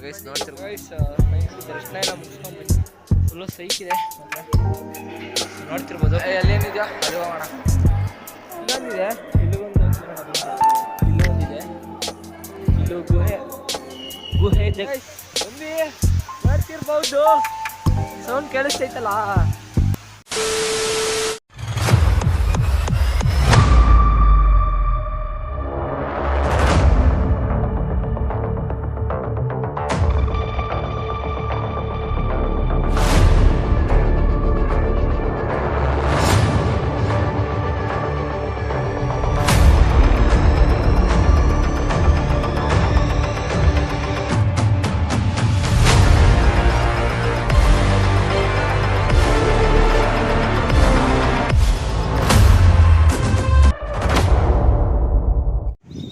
Guys ನೋಡ್ತಿರ್ಬೋದು guys ದರ್ಶನ ಎಲ್ಲ ಮುಗಿಸ್ಕೊಂಡ್ಬಂದು ಫುಲ್ಲು ಸೈಕಿದೆ ನೋಡ್ತಿರ್ಬೋದು ಅಲ್ಲೇನಿದೆಯೋ ಅದು ಹೋಗೋಣ ಇಲ್ಲೊಂದಿದೆ ಇಲ್ಲಿಗೊಂದು ಇಲ್ಲೊಂದಿದೆ ಇಲ್ಲೂ ಗುಹೆ ಇದೆ ಬಂದು ನೋಡ್ತಿರ್ಬೋದು ಸೌಂಡ್ ಕೇಳಿಸ್ತೈತಲ್ಲ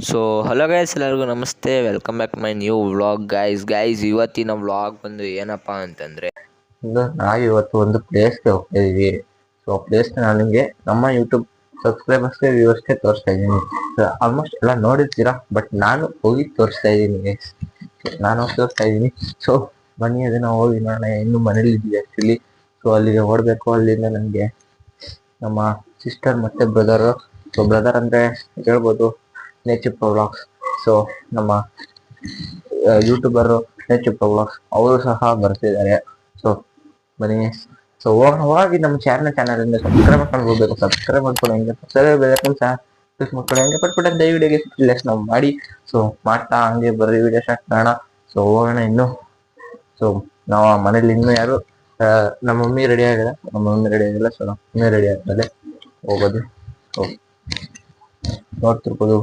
ಸೊ ಹಲೋ ಗೈಸ್, ಎಲ್ಲರಿಗೂ ನಮಸ್ತೆ. Welcome back my new vlog guys. ಇವತ್ತಿನ ವ್ಲಾಗ್ ಬಂದು ಏನಪ್ಪ ಅಂತಂದರೆ, ನಾವು ಇವತ್ತು ಒಂದು ಪ್ಲೇಸ್ಗೆ ಹೋಗ್ತಾ ಇದೀವಿ. ಸೊ ಪ್ಲೇಸ್ನ ನಾನು ನಿಮಗೆ ನಮ್ಮ ಯೂಟ್ಯೂಬ್ ಸಬ್ಸ್ಕ್ರೈಬರ್ಸ್ಗೆ ವ್ಯೂವರ್ಸ್ಗೆ ತೋರಿಸ್ತಾ ಇದ್ದೀನಿ. ಆಲ್ಮೋಸ್ಟ್ ಎಲ್ಲ ನೋಡಿರ್ತೀರಾ, ಬಟ್ ನಾನು ಹೋಗಿ ತೋರಿಸ್ತಾ ಇದ್ದೀನಿ ಗೈಸ್. ನಾನು ಹೋಗಿ ತೋರಿಸ್ತಾ ಇದ್ದೀನಿ. ಸೊ ಬನ್ನಿ, ಅದನ್ನು ಹೋಗಿ ನಾನು ಇನ್ನೂ ಮನೇಲಿ ಇದ್ದೀವಿ ಆ್ಯಕ್ಚುಲಿ. ಸೊ ಅಲ್ಲಿಗೆ ಓಡಬೇಕು. ಅಲ್ಲಿಂದ ನನಗೆ ನಮ್ಮ ಸಿಸ್ಟರ್ ಮತ್ತು ಬ್ರದರು, ಸೊ ಬ್ರದರ್ ಅಂದರೆ ಹೇಳ್ಬೋದು ನೇಚರ್ ಪ್ರೊ ವ್ಲಾಗ್ಸ್. ಸೊ ನಮ್ಮ ಯೂಟ್ಯೂಬರು ನೇಚರ್ ಪ್ರೊ ವ್ಲಾಗ್ಸ್ ಅವರು ಸಹ ಬರ್ತಿದ್ದಾರೆ. ಸೊ ಬನ್ನಿ, ಸೊ ಹೋಗಿ ನಮ್ಮ ಚಾನಲಿಂದ ಸಬ್ಸ್ಕ್ರೈಬ್ ಮಾಡ್ಕೊಂಡು ಹೋಗ್ಬೇಕು. ಸಬ್ಸ್ಕ್ರೈಬ್ ಮಾಡ್ಕೊಂಡು ಹೆಂಗೆ ಸಹ ಕ್ಲಿಕ್ ಮಾಡ್ಕೊಂಡು ಹೆಂಗೆ ಪಟ್ಬಿಟ್ಟು ಅಂತ ವಿಡಿಯೋಗೆ ಲೆಸ್ ನಾವು ಮಾಡಿ. ಸೊ ಮಾಡ್ತಾ ಹಂಗೆ ಬರ್ರಿ, ವಿಡಿಯೋ ಸ್ಟಾರ್ಟ್ ಮಾಡೋಣ. ಸೊ ಹೋಗೋಣ ಇನ್ನು. ಸೊ ನಾವು ಮನೇಲಿ ಇನ್ನೂ ಯಾರು ನಮ್ಮ ಮಮ್ಮಿ ರೆಡಿ ಆಗಿಲ್ಲ. ಸೊ ನಮ್ಮ ಮಮ್ಮಿ ರೆಡಿ ಆದ್ಮೇಲೆ ಹೋಗೋದು. ಸೊ ನೋಡ್ತಿರ್ಬೋದು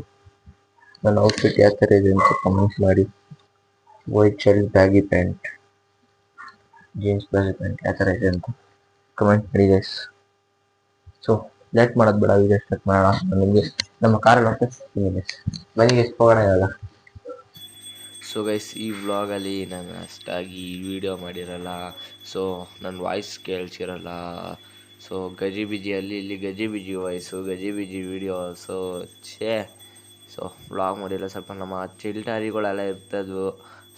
ನನ್ನ ಔಟ್ಫಿಟ್ ಯಾವ ಥರ ಇದೆ ಅಂತ ಕಮೆಂಟ್ಸ್ ಮಾಡಿ. White shirt, baggy pant, jeans baggy pant ಯಾವ ಥರ ಇದೆ ಅಂತ ಕಮೆಂಟ್ ಮಾಡಿ ಗೈಸ್. ಸೊ ಲೇಟ್ ಮಾಡೋದು ಬೇಡ, ವಿಡಿಯೋ ಸ್ಟಾರ್ಟ್ ಮಾಡೋಣ. ನಿಮಗೆ ನಮ್ಮ ಕಾರಲ್ಲಿ ಹೋಗ್ತೀನಿ ಗೈಸ್. ಬನ್ನಿ ಗೈಸ್, ಹೋಗೋಣ ಇವಾಗ. ಸೊ ಗೈಸ್, ಈ ವ್ಲಾಗಲ್ಲಿ ನಾನು ಅಷ್ಟಾಗಿ ವಿಡಿಯೋ ಮಾಡಿರಲ್ಲ. ಸೊ ನನ್ನ ವಾಯ್ಸ್ ಕೇಳಿಸಿರಲ್ಲ. ಸೊ ಗಜಿಬಿಜಿಯಲ್ಲಿ ಇಲ್ಲಿ ಗಜಿಬಿಜಿ ವಾಯ್ಸು, ಗಜಿಬಿಜಿ ವಿಡಿಯೋಸು ಸೊ ವ್ಲಾಗ್ ಮಾಡಿಲ್ಲ. ಸ್ವಲ್ಪ ನಮ್ಮ ಚಿಲ್ಟಾರಿಗಳೆಲ್ಲ ಇರ್ತದ್ವು.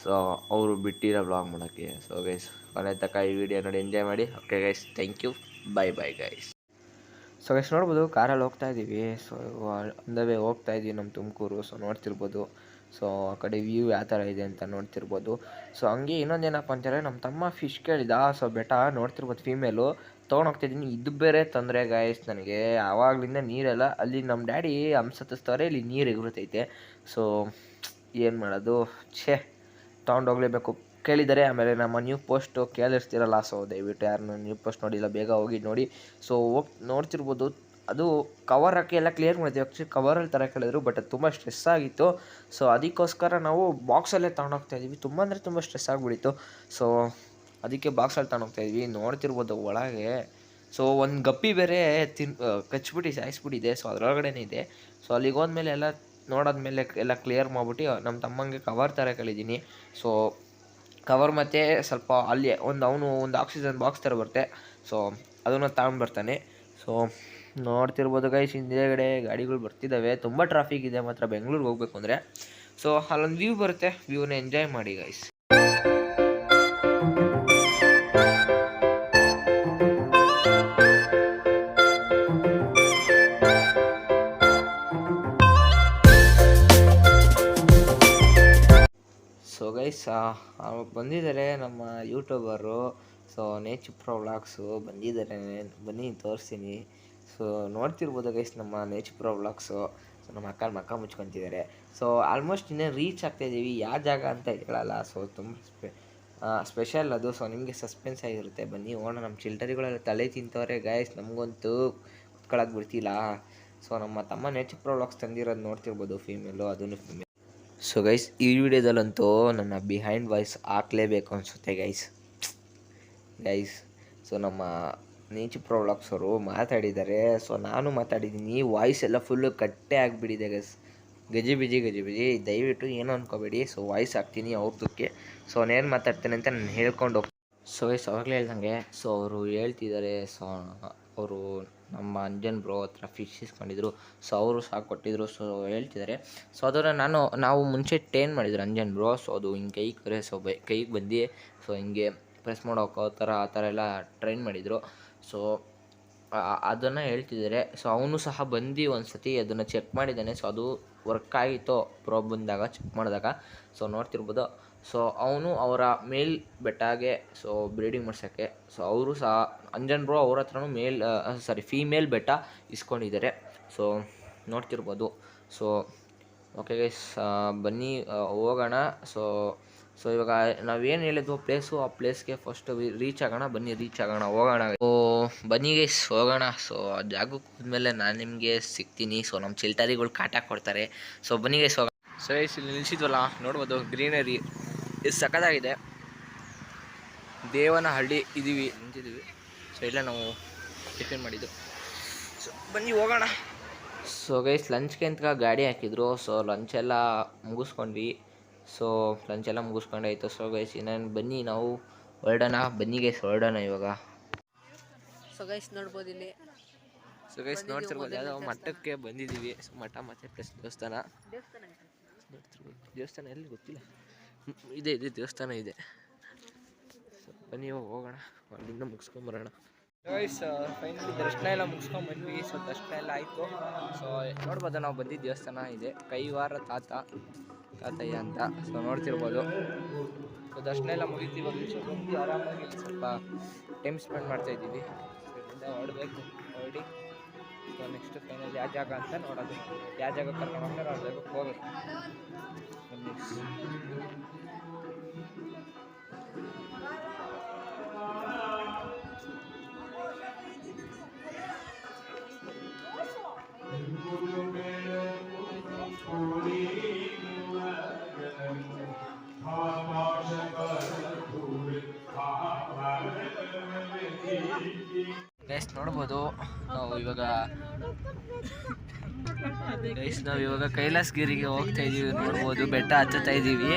ಸೊ ಅವರು ಬಿಟ್ಟಿರೋ ವ್ಲಾಗ್ ಮಾಡೋಕ್ಕೆ. ಸೊ ಗೈಸ್, ಕೊನೆ ತನಕ ಈ ವಿಡಿಯೋ ನೋಡಿ ಎಂಜಾಯ್ ಮಾಡಿ. Okay guys, thank you, bye guys. So guys ನೋಡ್ಬೋದು, ಕಾರಲ್ಲಿ ಹೋಗ್ತಾ ಇದ್ದೀವಿ. ಸೊ ಅಂದವೇ ಹೋಗ್ತಾ ಇದ್ದೀವಿ ನಮ್ಮ ತುಮಕೂರು. ಸೊ ನೋಡ್ತಿರ್ಬೋದು. ಸೊ ಆ ಕಡೆ ವ್ಯೂ ಯಾವ ಥರ ಇದೆ ಅಂತ ನೋಡ್ತಿರ್ಬೋದು. ಸೊ ಹಂಗೆ ಇನ್ನೊಂದೇನಪ್ಪ ಅಂತಾರೆ, ನಮ್ಮ ತಮ್ಮ ಫಿಶ್ ಕೇಳಿದ. ಸೊ ಬೆಟ ನೋಡ್ತಿರ್ಬೋದು, ಫೀಮೇಲು ತೊಗೊಂಡೋಗ್ತಿದ್ದೀನಿ. ಇದು ಬೇರೆ ತೊಂದರೆ ಗಾಯ್ಸ್ ನನಗೆ. ಆವಾಗಲಿಂದ ನೀರೆಲ್ಲ ಅಲ್ಲಿ ನಮ್ಮ ಡ್ಯಾಡಿ ಹಂಸತ್ತಿಸ್ತಾರೆ, ಇಲ್ಲಿ ನೀರು ಎಗುರುತ್ತೈತೆ. ಸೊ ಏನು ಮಾಡೋದು, ತೊಗೊಂಡೋಗ್ಲೇಬೇಕು. ಕೇಳಿದ್ದಾರೆ. ಆಮೇಲೆ ನಮ್ಮ ನ್ಯೂ ಪೋಸ್ಟು ಕೇಳಿರ್ತೀರಲ್ಲ. ಸೊ ದಯವಿಟ್ಟು ಯಾರನ್ನ ನ್ಯೂ ಪೋಸ್ಟ್ ನೋಡಿಲ್ಲ, ಬೇಗ ಹೋಗಿ ನೋಡಿ. ಸೊ ಹೋಗಿ ನೋಡ್ತಿರ್ಬೋದು. ಅದು ಕವರ್ ಹಾಕಿ ಎಲ್ಲ ಕ್ಲಿಯರ್ ಮಾಡಿದ್ವಿ. ಆ್ಯಕ್ಚುಲಿ ಕವರಲ್ಲಿ ಥರ ಕೇಳಿದ್ರು, ಬಟ್ ಅದು ತುಂಬ ಸ್ಟ್ರೆಸ್ ಆಗಿತ್ತು. ಸೊ ಅದಕ್ಕೋಸ್ಕರ ನಾವು ಬಾಕ್ಸಲ್ಲೇ ತೊಗೊಂಡೋಗ್ತಾ ಇದ್ವಿ. ತುಂಬ ಅಂದರೆ ತುಂಬ ಸ್ಟ್ರೆಸ್ ಆಗಿಬಿಟ್ಟಿತ್ತು. ಸೊ ಅದಕ್ಕೆ ಬಾಕ್ಸಲ್ಲಿ ತೊಗೊಂಡೋಗ್ತಾಯಿದ್ವಿ. ನೋಡ್ತಿರ್ಬೋದು ಒಳಗೆ. ಸೊ ಒಂದು ಗಪ್ಪಿ ಬೇರೆ ಕಚ್ಬಿಟ್ಟು ಸಾಯಿಸ್ಬಿಟ್ಟಿದೆ. ಸೊ ಅದರೊಳಗಡೆನೇ ಇದೆ. ಸೊ ಅಲ್ಲಿಗೆ ಹೋದ್ಮೇಲೆ ಎಲ್ಲ ನೋಡಾದ್ಮೇಲೆ ಎಲ್ಲ ಕ್ಲಿಯರ್ ಮಾಡಿಬಿಟ್ಟು ನಮ್ಮ ತಮ್ಮಂಗೆ ಕವರ್ ಥರ ಕೇಳಿದ್ದೀನಿ. ಸೊ ಕವರ್ ಮತ್ತು ಸ್ವಲ್ಪ ಅಲ್ಲಿ ಒಂದು ಆಕ್ಸಿಜನ್ ಬಾಕ್ಸ್ ಥರ ಬರುತ್ತೆ. ಸೊ ಅದನ್ನು ತಗೊಂಡ್ಬರ್ತಾನೆ. ಸೊ ನೋಡ್ತಿರ್ಬೋದು ಗೈಸ್, ಹಿಂದೆಗಡೆ ಗಾಡಿಗಳು ಬರ್ತಿದ್ದಾವೆ. ತುಂಬ ಟ್ರಾಫಿಕ್ ಇದೆ ಮಾತ್ರ ಬೆಂಗಳೂರಿಗೆ ಹೋಗ್ಬೇಕು ಅಂದರೆ. ಸೊ ಅಲ್ಲೊಂದು ವ್ಯೂ ಬರುತ್ತೆ, ವ್ಯೂನ ಎಂಜಾಯ್ ಮಾಡಿ ಗೈಸ್. ಸೊ ಗೈಸ್, ಬಂದಿದ್ದಾರೆ ನಮ್ಮ YouTuber. So Nature Pro Vlogs ಬಂದಿದ್ದಾರೆ. ಬನ್ನಿ ತೋರಿಸ್ತೀನಿ. ಸೊ ನೋಡ್ತಿರ್ಬೋದು ಗೈಸ್, ನಮ್ಮ ನೇಚರ್ ಪ್ರೊ ವ್ಲಾಗ್ಸು. ಸೊ ನಮ್ಮ ಅಕ್ಕ ಮಕ್ಕ ಮುಚ್ಕೊತಿದ್ದಾರೆ. ಸೊ ಆಲ್ಮೋಸ್ಟ್ ಇನ್ನೇನು ರೀಚ್ ಆಗ್ತಾಯಿದ್ದೀವಿ. ಯಾವ ಜಾಗ ಅಂತ ಹೇಳಲ್ಲ. ಸೊ ತುಂಬ ಸ್ಪೆಷಲ್ ಅದು. ಸೊ ನಿಮಗೆ ಸಸ್ಪೆನ್ಸ್ ಆಗಿರುತ್ತೆ. ಬನ್ನಿ ಹೋಗೋಣ. ನಮ್ಮ ಚಿಲ್ಟರಿಗಳೆಲ್ಲ ತಲೆ ತಿಂತವ್ರೆ ಗೈಸ್, ನಮಗಂತೂ ಕುತ್ಕೊಳ್ಳೋಕೆ ಬಿಡ್ತಿಲ್ಲ. ಸೊ ನಮ್ಮ ತಮ್ಮ ನೇಚರ್ ಪ್ರೊ ವ್ಲಾಗ್ಸ್ ತಂದಿರೋದು ನೋಡ್ತಿರ್ಬೋದು, ಫೀಮೇಲು, ಅದನ್ನು ಫೀಮೇಲ್. ಸೊ ಗೈಸ್, ಈ ವಿಡಿಯೋದಲ್ಲಂತೂ ನನ್ನ ಬಿಹೈಂಡ್ ವಾಯ್ಸ್ ಹಾಕ್ಲೇಬೇಕು ಅನಿಸುತ್ತೆ ಗೈಸ್. ಸೊ ನಮ್ಮ ನೇಚರ್ ಪ್ರೊ ವ್ಲಾಗ್ಸ್ ಅವರು ಮಾತಾಡಿದ್ದಾರೆ. ಸೊ ನಾನು ಮಾತಾಡಿದ್ದೀನಿ. ವಾಯ್ಸ್ ಎಲ್ಲ ಫುಲ್ಲು ಕಟ್ಟೆ ಆಗಿಬಿಟ್ಟಿದೆ ಗೈಸ್. ಗಜಿಬಿಜಿ ದಯವಿಟ್ಟು ಏನೂ ಅಂದ್ಕೋಬೇಡಿ. ಸೊ ವಾಯ್ಸ್ ಹಾಕ್ತೀನಿ ಅವ್ರದಕ್ಕೆ. ಸೊ ಅವನೇನು ಮಾತಾಡ್ತಾನೆ ಅಂತ ನಾನು ಹೇಳ್ಕೊಂಡು ಹೋಗ್ತೀನಿ. ಸೊ ಗೈಸ್, ಅವಾಗಲೇ ಹೇಳ್ದಂಗೆ. ಸೊ ಅವರು ಹೇಳ್ತಿದ್ದಾರೆ. ಸೊ ಅವರು ನಮ್ಮ ಅಂಜನ್ ಬ್ರೋ ಹತ್ರ ಫಿಶ್ ಇಸ್ಕೊಂಡಿದ್ರು. ಸೊ ಅವರು ಸಹ ಕೊಟ್ಟಿದ್ರು. ಸೊ ಹೇಳ್ತಿದ್ದಾರೆ. ಸೊ ಅದನ್ನು ನಾವು ಮುಂಚೆ ಟೇನ್ ಮಾಡಿದ್ರು ಅಂಜನ್ ಬ್ರೋ. ಸೊ ಅದು ಹಿಂಗೆ ಕೈಗೆ ಬಂದು ಸೊ ಹಿಂಗೆ ಪ್ರೆಸ್ ಮಾಡೋಕೆ ಆ ಥರ ಎಲ್ಲ ಟ್ರೈನ್ ಮಾಡಿದರು. ಸೊ ಅದನ್ನು ಹೇಳ್ತಿದ್ದಾರೆ. ಸೊ ಅವನು ಸಹ ಬಂದು ಒಂದು ಸತಿ ಅದನ್ನು ಚೆಕ್ ಮಾಡಿದ್ದಾನೆ. ಸೊ ಅದು ವರ್ಕ್ ಆಗಿತ್ತು ಪ್ರೋ ಬಂದಾಗ ಚೆಕ್ ಮಾಡಿದಾಗ. ಸೊ ನೋಡ್ತಿರ್ಬೋದು. ಸೊ ಅವನು ಅವರ ಮೇಲ್ ಬೆಟ್ಟಾಗೆ ಸೊ ಬ್ರೀಡಿಂಗ್ ಮಾಡ್ಸೋಕ್ಕೆ ಸೊ ಅವರು ಸಹ ಅಂಜನ್ ಬ್ರೋ ಅವ್ರ ಹತ್ರನೂ ಫೀಮೇಲ್ ಬೆಟ್ಟ ಇಸ್ಕೊಂಡಿದ್ದಾರೆ. ಸೊ ನೋಡ್ತಿರ್ಬೋದು. ಸೊ ಓಕೆ ಗೈಸ್, ಬನ್ನಿ ಹೋಗೋಣ. ಸೊ ಇವಾಗ ನಾವೇನು ಹೇಳಿದ್ವೋ ಪ್ಲೇಸು, ಆ ಪ್ಲೇಸ್ಗೆ ಫಸ್ಟ್ ರೀಚ್ ಆಗೋಣ. ಬನ್ನಿ ರೀಚ್ ಆಗೋಣ, ಹೋಗೋಣ. ಸೊ ಬನ್ನಿ ಗೈಸ್ ಹೋಗೋಣ. ಸೊ ಆ ಜಾಗಕ್ಕೆ ಹೋದ್ಮೇಲೆ ನಾನು ನಿಮಗೆ ಸಿಗ್ತೀನಿ. ಸೊ ನಮ್ಮ ಚಿಲ್ಟಾರಿಗಳು ಕಾಟ ಕೊಡ್ತಾರೆ. ಸೊ ಬನ್ನಿ ಗೈಸ್ ಹೋಗೋಣ. ಸೊ ಗೈಸ್ ಇಲ್ಲಿ ನಿಲ್ಸಿದ್ವಲ್ಲ ನೋಡ್ಬೋದು, ಗ್ರೀನರಿ ಇದು ಸಖತ್ತಾಗಿದೆ. ದೇವನಹಳ್ಳಿ ನಿಂತಿದ್ದೀವಿ. ಸೊ ಇಲ್ಲ ನಾವು ಟಿಫಿನ್ ಮಾಡಿದ್ದು. ಸೊ ಬನ್ನಿ ಹೋಗೋಣ. ಸೊ ಗೈಸ್ ಲಂಚ್ಗೆ ಅಂತ ಗಾಡಿ ಹಾಕಿದ್ರು. ಸೊ ಲಂಚೆಲ್ಲ ಮುಗಿಸ್ಕೊಂಡ್ವಿ. ಸೊ ಲಂಚೆಲ್ಲ ಮುಗಿಸ್ಕೊಂಡಾಯ್ತು. ಸೊ ಗೈಸ್ ಇನ್ನೇನು ಬನ್ನಿ ನಾವು ಹೊರಡೋಣ. ಬನ್ನಿ ಗೈಸ್ ಹೊರಡೋಣ ಇವಾಗ. ಸೊ ಗೈಸ್ ನೋಡ್ಬೋದು ಇಲ್ಲಿ. ಸೊ ಗೈಸ್ ನೋಡ್ತಿರ್ಬೋದು ಯಾವುದೋ ಮಠಕ್ಕೆ ಬಂದಿದ್ದೀವಿ. ಸೊ ಮಠ ಮತ್ತು ಪ್ಲಸ್ ದೇವಸ್ಥಾನ ನೋಡ್ತಿರ್ಬೋದು. ದೇವಸ್ಥಾನ ಎಲ್ಲಿ ಗೊತ್ತಿಲ್ಲ, ಇದೆ ದೇವಸ್ಥಾನ ಇದೆ. ಸೊ ಬನ್ನಿ ಹೋಗೋಣ, ಅಲ್ಲಿಂದ ಮುಗಿಸ್ಕೊಂಬರೋಣ. ಗೈಸ್ ಫೈನಲಿ ದರ್ಶನ ಎಲ್ಲ ಮುಗಿಸ್ಕೊಂಡ್ಬಂದ್ವಿ. ಸೊ ದರ್ಶನ ಎಲ್ಲ ಆಯಿತು. ಸೊ ನೋಡ್ಬೋದು ನಾವು ಬಂದಿದ್ದ ದೇವಸ್ಥಾನ ಇದೆ, ಕೈವಾರ ತಾತಯ್ಯ ಅಂತ. ಸೊ ನೋಡ್ತಿರ್ಬೋದು. ಸೊ ದರ್ಶನ ಎಲ್ಲ ಮುಗಿತು. ಇವಾಗ ಬಂದು ಆರಾಮಾಗಿ ಸ್ವಲ್ಪ ಟೈಮ್ ಸ್ಪೆಂಡ್ ಮಾಡ್ತಾಯಿದ್ದೀವಿ. ಸೊ ಇಲ್ಲಿಂದ ಹೊರಡಿ ಸೊ ನೆಕ್ಸ್ಟ್ ಫೈನಲ್ ಯಾವ ಜಾಗ ಅಂತ ನೋಡೋದು. ಯಾವ ಜಾಗ ಕರ್ಕೊಂಡು ಹೋಗ್ತಾರೆ ಆ ಜಾಗಕ್ಕೆ ಹೋಗೋದು. ಗೈಸ್ ನೋಡ್ಬೋದು ನಾವು ಇವಾಗ ಕೈಲಾಸಗಿರಿಗೆ ಹೋಗ್ತಾ ಇದೀವಿ. ನೋಡ್ಬೋದು ಬೆಟ್ಟ ಹತ್ತುತ್ತಾ ಇದ್ದೀವಿ.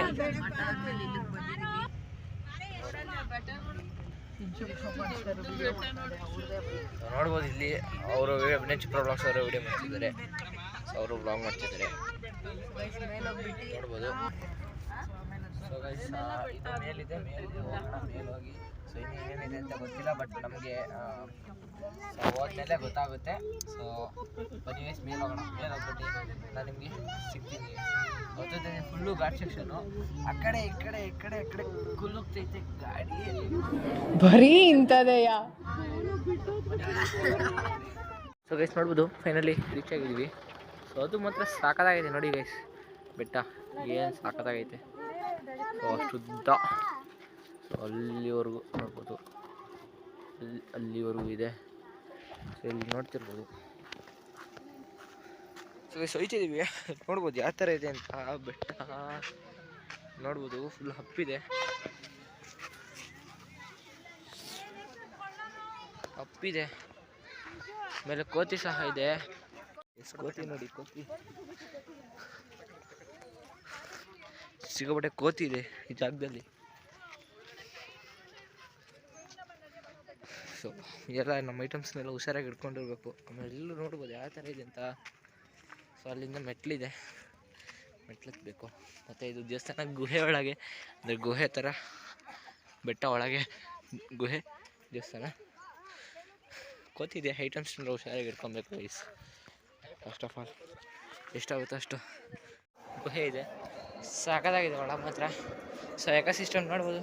ನೋಡ್ಬೋದು ಇಲ್ಲಿ ಅವರು ನೇಚರ್ ಪ್ರಾಬ್ಲಮ್ಸ್ ಅವರು ವಿಡಿಯೋ ಮಾಡ್ತಿದ್ದಾರೆ. ಸೊ ಅವರು ಬ್ಲಾಗ್ ಮಾಡ್ತಿದ್ದಾರೆ ನೋಡ್ಬೋದು. ಸೊ ಗೈಸ್ ಇದು ಮೇಲಿದೆ ಮೇಲೋಗಿ. ಸೊ ಇನ್ನೇನಿದೆ ಅಂತ ಗೊತ್ತಿಲ್ಲ, ಬಟ್ ನಮಗೆ ಹೋದ್ಮೇಲೆ ಗೊತ್ತಾಗುತ್ತೆ. ಸೊ ಬನ್ನಿ ಗೈಸ್ ಮೇಲೆ ಹೋಗೋಣ. ಮೇಲೆ ಹೋಗ್ಬಿಟ್ಟು ನಾನು ನಿಮಗೆ ಸಿಗ್ತೀನಿ. ಗೊತ್ತಿದೆ ಫುಲ್ಲು ಘಾಟ್ ಸೆಕ್ಷನು. ಆ ಕಡೆ ಈ ಕಡೆ ಕುಲ್ಲುಗ್ತೈತೆ ಗಾಡಿ. ಬರೀ ಇಂಥದೆಯಾ. ಸೊ ಗೈಸ್ ನೋಡ್ಬೋದು ಫೈನಲಿ ರೀಚ್ ಆಗಿದ್ದೀವಿ. ಸೊ ಅದು ಮಾತ್ರ ಸಾಕಾಗಿದೆ ನೋಡಿ ಗೈಸ್, ಬೆಟ್ಟ ಏನು ಸಾಕಾಗೈತೆ. ಸೊ ಅಷ್ಟುದ್ದ. ಸೊ ಅಲ್ಲಿವರೆಗೂ ನೋಡ್ಬೋದು, ಅಲ್ಲಿವರೆಗೂ ಇದೆ. ಸೊ ಇಲ್ಲಿ ನೋಡ್ತಿರ್ಬೋದು. ಸೊ ಗೈಸ್ ಹೋಯ್ತಿದ್ದೀವಿ. ನೋಡ್ಬೋದು ಯಾವ ಥರ ಇದೆ ಅಂತ. ಬೆಟ್ಟ ನೋಡ್ಬೋದು ಫುಲ್ ಹಪ್ಪಿದೆ. ಆಮೇಲೆ ಕೋತಿ ಸಹ ಇದೆ. ಕೋತಿ ನೋಡಿ, ಕೋತಿ ಸಿಕ್ಕಾಪಟ್ಟೆ ಕೋತಿ ಇದೆ ಈ ಜಾಗದಲ್ಲಿ. ಸೊ ಎಲ್ಲ ನಮ್ಮ ಐಟಮ್ಸ್ನೆಲ್ಲ ಹುಷಾರಾಗಿ ಇಟ್ಕೊಂಡಿರ್ಬೇಕು. ಆಮೇಲೆ ಎಲ್ಲೂ ನೋಡ್ಬೋದು ಯಾವ ಥರ ಇದೆ ಅಂತ. ಸೊ ಅಲ್ಲಿಂದ ಮೆಟ್ಲಿದೆ, ಮೆಟ್ಲತ್ಬೇಕು. ಮತ್ತು ಇದು ದೇವಸ್ಥಾನ ಗುಹೆ ಒಳಗೆ, ಅಂದರೆ ಗುಹೆ ಥರ ಬೆಟ್ಟ ಒಳಗೆ ಗುಹೆ ದೇವಸ್ಥಾನ. ಕೋತಿದೆ, ಐಟಮ್ಸ್ನೆಲ್ಲ ಹುಷಾರಾಗಿ ಇಟ್ಕೊಬೇಕು ಗೈಸ್. ಫಸ್ಟ್ ಆಫ್ ಆಲ್ ಎಷ್ಟಾಗುತ್ತೋ ಅಷ್ಟು. ಗುಹೆ ಇದೆ, ಸಾಕಾಗಿದೆ ಒಳಗೆ ಮಾತ್ರ. ಸೊ ಎಕೋಸಿಸ್ಟಮ್ ನೋಡ್ಬೋದು,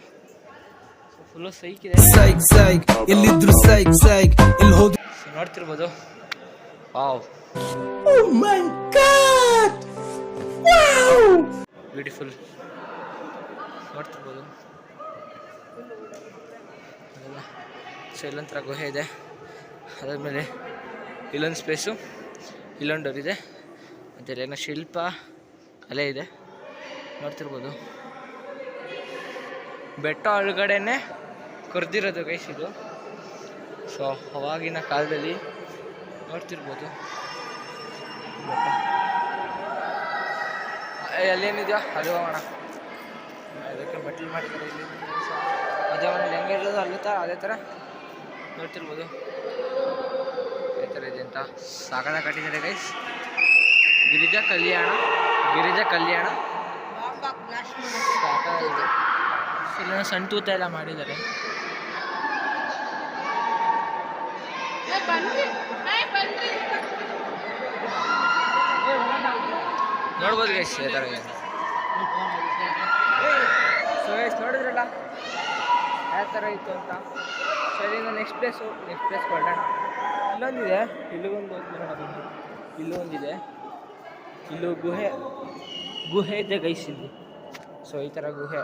ಫುಲ್ಲು ಸೈಕ್ ಇದೆ. ಸೊ ನೋಡ್ತಿರ್ಬೋದು. ವಾವ್, ಬ್ಯೂಟಿಫುಲ್ ನೋಡ್ತಿರ್ಬೋದು. ಸೊ ಇಲ್ಲೊಂಥರ ಗುಹೆ ಇದೆ. ಅದಾದಮೇಲೆ ಇಲ್ಲೊಂದು ಸ್ಪೇಸು, ಇಲ್ಲೊಂದು ಡೋರ್ ಇದೆ. ಮತ್ತು ಇಲ್ಲೇನೋ ಶಿಲ್ಪ ಕಲೆ ಇದೆ ನೋಡ್ತಿರ್ಬೋದು. ಬೆಟ್ಟ ಒಳಗಡೆನೆ ಕೊರ್ದಿರೋದು ಗೈಸ್ ಇದು. ಸೊ ಅವಾಗಿನ ಕಾಲದಲ್ಲಿ ನೋಡ್ತಿರ್ಬೋದು. ಅಲ್ಲೇನಿದೆಯೋ ಅದು ಹೋಗೋಣ. ಅದಕ್ಕೆ ಮೆಟ್ಲು ಮಾಡಿದ್ದಾರೆ ಇಲ್ಲಿ. ಅದೇ ಮನೇಲಿ ಹೆಂಗೆ ಇರೋದು ಅದೇ ಥರ ನೋಡ್ತಿರ್ಬೋದು. ಈ ಥರ ಅಂತ ಸಾಕಾಗ ಕಟ್ಟಿದ್ದಾರೆ ಗೈಸ್. ಗಿರಿಜಾ ಕಲ್ಯಾಣ ಸಾಕಾಗಿದೆ. ಇಲ್ಲ ಸಣ್ಣ ತೂತ ಎಲ್ಲ ಮಾಡಿದ್ದಾರೆ. ನೋಡ್ಬೋದು ಗೈಸ್ ಈ ಥರ ಇದೆ. ಸೊ ಗೈಸ್ ನೋಡಿದ್ರಲ್ಲ ಯಾವ ಥರ ಇತ್ತು ಅಂತ. ಸರಿ ನೆಕ್ಸ್ಟ್ ಪ್ಲೇಸ್ ಹೊರಡೋಣ. ಇಲ್ಲೊಂದಿದೆ, ಇಲ್ಲೊಂದಿದೆ, ಇಲ್ಲೂ ಗುಹೆ ಇದೆ ಗೈಸ್ ಇಲ್ಲಿ. ಸೊ ಈ ಥರ ಗುಹೆ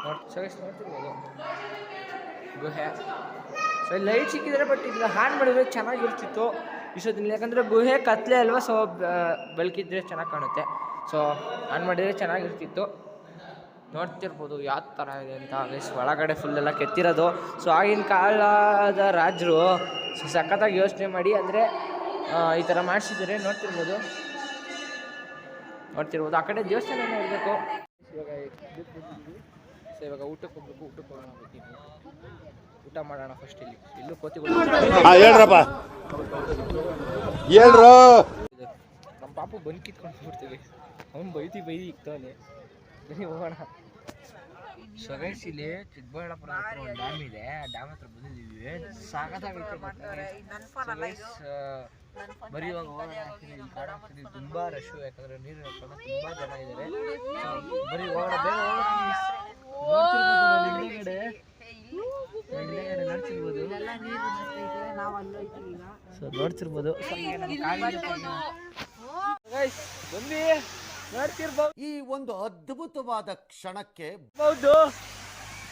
ನೋಡ್ತಿರ್ಬೋದು ಗುಹೆ. ಸೊ ಲೈಟ್ ಸಿಕ್ಕಿದ್ರೆ ಬಟ್ ಇದನ್ನ ಹಾನ್ ಮಾಡಿದ್ರೆ ಚೆನ್ನಾಗಿರ್ತಿತ್ತು ಇಷ್ಟೊತ್ತಿನ. ಯಾಕಂದರೆ ಗುಹೆ ಕತ್ಲೆ ಅಲ್ವಾ, ಸೊ ಬೆಳಕಿದ್ರೆ ಚೆನ್ನಾಗಿ ಕಾಣುತ್ತೆ. ಸೊ ಆನ್ ಮಾಡಿದರೆ ಚೆನ್ನಾಗಿರ್ತಿತ್ತು. ನೋಡ್ತಿರ್ಬೋದು ಯಾವ ಥರ ಇದೆ ಅಂತ ಗೈಸ್. ಒಳಗಡೆ ಫುಲ್ಲೆಲ್ಲ ಕೆತ್ತಿರೋದು. ಸೊ ಆಗಿನ ಕಾಲದ ರಾಜರು ಸಖತ್ತಾಗಿ ಯೋಚನೆ ಮಾಡಿ ಅಂದರೆ ಈ ಥರ ಮಾಡಿಸಿದ್ದಾರೆ. ನೋಡ್ತಿರ್ಬೋದು ಆ ಕಡೆ ದೇವಸ್ಥಾನನೇ ಇರಬೇಕು. ಸೊ ಇವಾಗ ಊಟಕ್ಕೆ ಹೋಗ್ಬೇಕು. ಊಟಕ್ಕೆ ಹೋಗೋಣ, ಊಟ ಮಾಡೋಣ ಫಸ್ಟ್. ಇಲ್ಲೂ ಕೋತಿಗಳು. ನಮ್ಮ ಪಾಪು ಬಂದು ಕಿತ್ಕೊಂಡು ಬಿಡ್ತೀವಿ. ಅವ್ನು ಬೈದಿ ಇಕ್ತವನೆ. ಬನ್ನಿ ಹೋಗೋಣ. ಸೊ ಗೈಸ್ ಇಲ್ಲಿ ಚಿಕ್ಕಬಳ್ಳಾಪುರ ಹತ್ರ ಒಂದು ಡ್ಯಾಮ್ ಇದೆ. ಆ ಡ್ಯಾಮ್ ಹತ್ರ ಬಂದಿದ್ದೀವಿ. ಸಾಕಾಗೈತೆ. ಬರೀ ಇವಾಗ ಹೋಗೋಣ. ಇಲ್ಲಿ ಕಾಡಾಗ್ತಿದ್ದೀವಿ, ತುಂಬ ರಶು. ಯಾಕಂದರೆ ನೀರು ಹಾಕೋಣ ತುಂಬ ಜನ ಇದ್ದಾರೆ. ಬರೀ ಹೋಗೋಣ, ಬೇಗ ಹೋಗೋಣ. ನೋಡ್ತಿರ್ಬೋದು ಈ ಒಂದು ಅದ್ಭುತವಾದ ಕ್ಷಣಕ್ಕೆ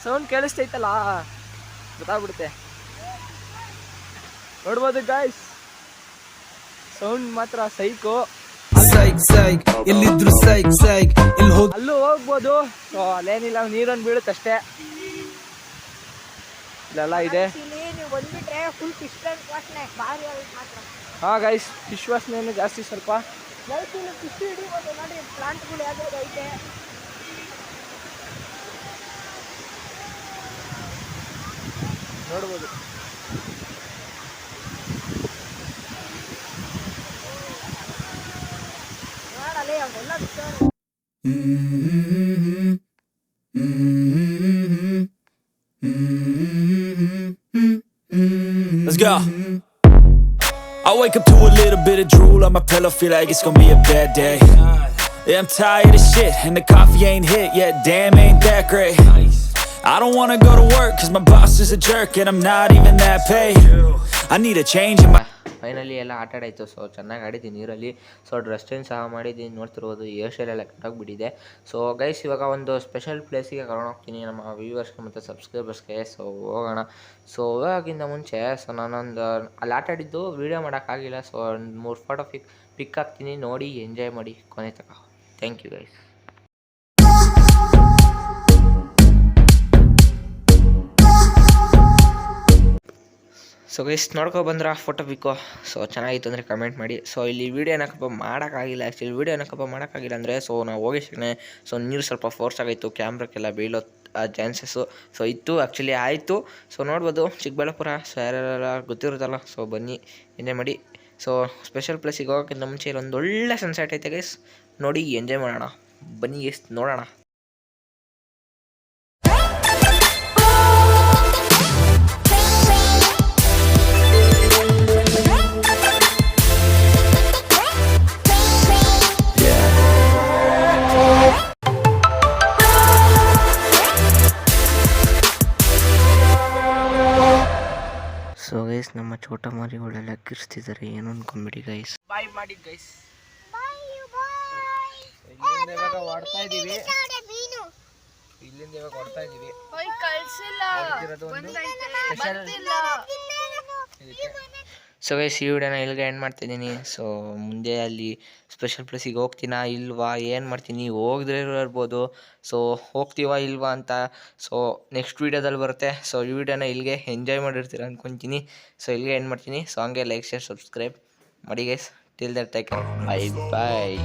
ಸೌಂಡ್ ಕೇಳಿಸ್ತೈತಲ್ಲ, ಗೊತ್ತಾಗ್ಬಿಡುತ್ತೆ. ನೋಡ್ಬೋದು ಗಾಯ್ಸ್, ಸೌಂಡ್ ಮಾತ್ರ ಸೈಕೋ. ಅಲ್ಲೂ ಹೋಗ್ಬೋದು. ಸೊ ಅಲ್ಲೇನಿಲ್ಲ, ನೀರೊಂದು ಬೀಳುತ್ತಷ್ಟೇ. ಇಲ್ಲೆಲ್ಲ ಇದೆ. ಹಾ ಗೈಸ್, ಫಿಶ್ ವಾಸನೆ ಜಾಸ್ತಿ ಸ್ವಲ್ಪ. ನೋಡ್ಬೋದು. Let's go. I wake up to a little bit of drool on my pillow, feel like it's gonna be a bad day. Yeah, I'm tired of shit and the coffee ain't hit yet, damn ain't that great. I don't wanna go to work cause my boss is a jerk and I'm not even that paid. I need a change in my finally ಎಲ್ಲ ಆಟ ಆಡಾಯಿತು. So ಚೆನ್ನಾಗಿ ಆಡಿದ್ದೀನಿ ನೀರಲ್ಲಿ. So dress change ಸಹ ಮಾಡಿದ್ದೀನಿ. ನೋಡ್ತಿರ್ಬೋದು hair style ಎಲ್ಲ ಕಟ್ಟಾಗ್ಬಿಟ್ಟಿದೆ. So guys ಇವಾಗ ಒಂದು ಸ್ಪೆಷಲ್ ಪ್ಲೇಸಿಗೆ ಕರ್ಕೊಂಡು ಹೋಗ್ತೀನಿ ನಮ್ಮ ವ್ಯೂವರ್ಸ್ಗೆ ಮತ್ತು ಸಬ್ಸ್ಕ್ರೈಬರ್ಸ್ಗೆ. ಸೊ ಹೋಗೋಣ. ಸೊ ಹೋಗೋಕ್ಕಿಂತ ಮುಂಚೆ ನಾನೊಂದು ಅಲ್ಲಿ ಆಟ ಆಡಿದ್ದು ವೀಡಿಯೋ ಮಾಡೋಕ್ಕಾಗಿಲ್ಲ. ಸೊ ಒಂದು 3 ಫೋಟೋ ಪಿಕ್ ಹಾಕ್ತೀನಿ, ನೋಡಿ ಎಂಜಾಯ್ ಮಾಡಿ ಕೊನೆ ತನಕ. Thank you guys. So guys ನೋಡ್ಕೊಬಂದ್ರೆ ಫೋಟೋ ಪಿಕ್ಕು. ಸೊ ಚೆನ್ನಾಗಿತ್ತು ಅಂದರೆ ಕಮೆಂಟ್ ಮಾಡಿ. ಸೊ ಇಲ್ಲಿ ವೀಡಿಯೋ ಏನಕ್ಕಪ್ಪ ಮಾಡೋಕ್ಕಾಗಿಲ್ಲ. ಆ್ಯಕ್ಚುಲಿ ವೀಡಿಯೋ ಏನಕ್ಕಪ್ಪ ಮಾಡೋಕ್ಕಾಗಿಲ್ಲ ಅಂದರೆ ಸೊ ನಾವು ಹೋಗಿ ಸಿಗ್ನೆ ಸೊ ನೀರು ಸ್ವಲ್ಪ ಫೋರ್ಸ್ ಆಗಿತ್ತು, ಕ್ಯಾಮ್ರಕ್ಕೆಲ್ಲ ಬೀಳೋ ಚಾನ್ಸಸ್ಸು ಸೊ ಇತ್ತು. ಆ್ಯಕ್ಚುಲಿ ಆಯಿತು. ಸೊ ನೋಡ್ಬೋದು ಚಿಕ್ಕಬಳ್ಳಾಪುರ. ಸೊ ಯಾರೆಲ್ಲ ಗೊತ್ತಿರುತ್ತಲ್ಲ, ಸೊ ಬನ್ನಿ ಎಂಜಾಯ್ ಮಾಡಿ. ಸೊ ಸ್ಪೆಷಲ್ ಪ್ಲೇಸಿಗೆ ಹೋಗೋಕ್ಕಿಂತ ಮುಂಚೆ ಇಲ್ಲೊಂದು ಒಳ್ಳೆ ಸನ್ಸೆಟ್ ಐತೆ ಗೈಸ್, ನೋಡಿ ಎಂಜಾಯ್ ಮಾಡೋಣ. ಬನ್ನಿ ಗೈಸ್ ನೋಡೋಣ. ಸೊ ಗೈಸ್ ನಮ್ಮ ಚೋಟ ಮಾರಿಗಳೆಲ್ಲ ಕಿರ್ಸ್ತಿದ್ದಾರೆ, ಏನು ಅನ್ಕೊಂಬಿಡಿ ಗೈಸ್. ಬಾಯ್ ಮಾಡಿ ಗೈಸ್. ಇಲ್ಲಿಂದ ಇವಾಗ ಹೊಡ್ತಾ ಇದ್ದೀವಿ. ಸೊ ಗೈಸ್ ಈ ವಿಡಿಯೋನ ಇಲ್ಲಿಗೆ ಎಂಡ್ ಮಾಡ್ತಿದ್ದೀನಿ. ಸೊ ಮುಂದೆ ಅಲ್ಲಿ ಸ್ಪೆಷಲ್ ಪ್ಲೇಸಿಗೆ ಹೋಗ್ತೀನಾ ಇಲ್ವಾ, ಏನು ಮಾಡ್ತೀನಿ, ಹೋಗಿದ್ರೆ ಇರ್ಬೋದು. ಸೊ ಹೋಗ್ತೀವಾ ಇಲ್ವಾ ಅಂತ ಸೊ ನೆಕ್ಸ್ಟ್ ವೀಡಿಯೋದಲ್ಲಿ ಬರುತ್ತೆ. ಸೊ ಈ ವಿಡಿಯೋನ ಇಲ್ಲಿಗೆ ಎಂಜಾಯ್ ಮಾಡಿರ್ತೀರ ಅಂದ್ಕೊತೀನಿ. ಸೊ ಇಲ್ಲಿಗೆ ಎಂಡ್ ಮಾಡ್ತೀನಿ. ಸೊ ಹಂಗೆ ಲೈಕ್ ಶೇರ್ ಸಬ್ಸ್ಕ್ರೈಬ್ ಮಾಡಿ guys. Till that take care, bye bye.